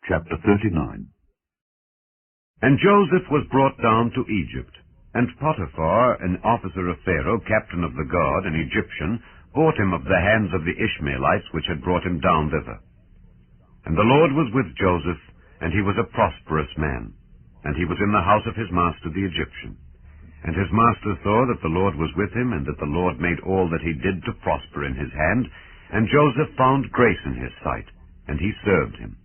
Chapter 39. And Joseph was brought down to Egypt, and Potiphar, an officer of Pharaoh, captain of the guard, an Egyptian, bought him of the hands of the Ishmeelites, which had brought him down thither. And the Lord was with Joseph, and he was a prosperous man, and he was in the house of his master the Egyptian. And his master saw that the Lord was with him, and that the Lord made all that he did to prosper in his hand. And Joseph found grace in his sight, and he served him.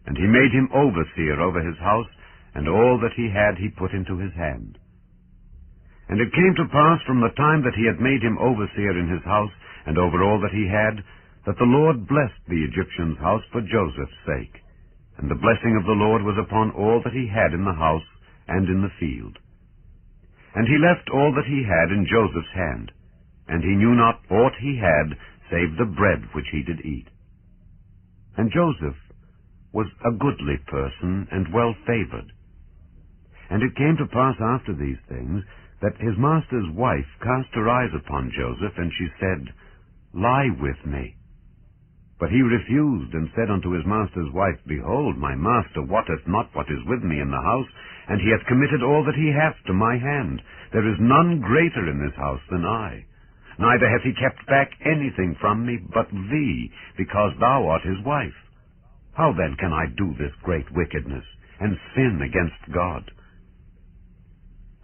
And he made him overseer over his house, and all that he had he put into his hand. And it came to pass from the time that he had made him overseer in his house, and over all that he had, that the Lord blessed the Egyptian's house for Joseph's sake. And the blessing of the Lord was upon all that he had in the house and in the field. And he left all that he had in Joseph's hand, and he knew not aught he had, save the bread which he did eat. And Joseph was a goodly person, and well favored. And it came to pass after these things, that his master's wife cast her eyes upon Joseph, and she said, Lie with me. But he refused, and said unto his master's wife, Behold, my master wotteth not what is with me in the house, and he hath committed all that he hath to my hand. There is none greater in this house than I. Neither hath he kept back anything from me but thee, because thou art his wife. How then can I do this great wickedness, and sin against God?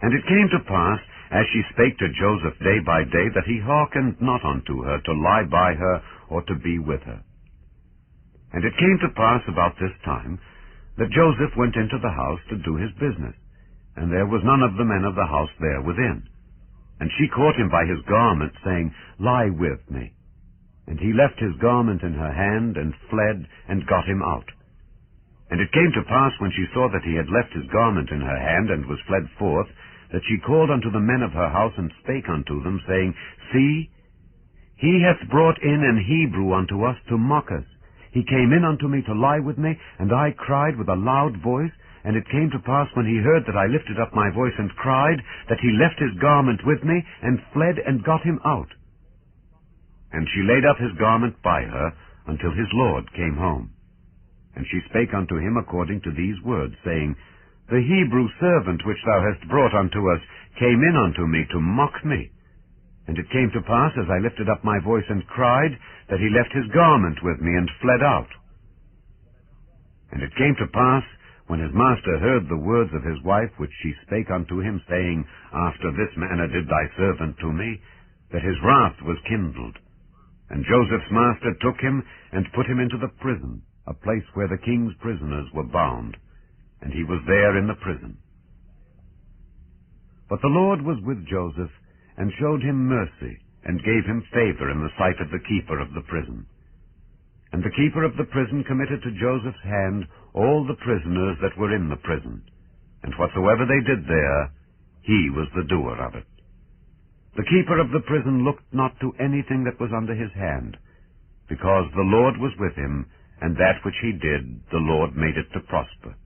And it came to pass, as she spake to Joseph day by day, that he hearkened not unto her to lie by her, or to be with her. And it came to pass about this time, that Joseph went into the house to do his business, and there was none of the men of the house there within. And she caught him by his garment, saying, Lie with me. And he left his garment in her hand, and fled, and got him out. And it came to pass, when she saw that he had left his garment in her hand, and was fled forth, that she called unto the men of her house, and spake unto them, saying, See, he hath brought in an Hebrew unto us to mock us. He came in unto me to lie with me, and I cried with a loud voice. And it came to pass, when he heard that I lifted up my voice and cried, that he left his garment with me, and fled, and got him out. And she laid up his garment by her, until his Lord came home. And she spake unto him according to these words, saying, The Hebrew servant which thou hast brought unto us came in unto me to mock me. And it came to pass, as I lifted up my voice and cried, that he left his garment with me, and fled out. And it came to pass, when his master heard the words of his wife, which she spake unto him, saying, After this manner did thy servant to me, that his wrath was kindled. And Joseph's master took him, and put him into the prison, a place where the king's prisoners were bound. And he was there in the prison. But the Lord was with Joseph, and showed him mercy, and gave him favor in the sight of the keeper of the prison. And the keeper of the prison committed to Joseph's hand all the prisoners that were in the prison, and whatsoever they did there, he was the doer of it. The keeper of the prison looked not to anything that was under his hand, because the Lord was with him, and that which he did, the Lord made it to prosper.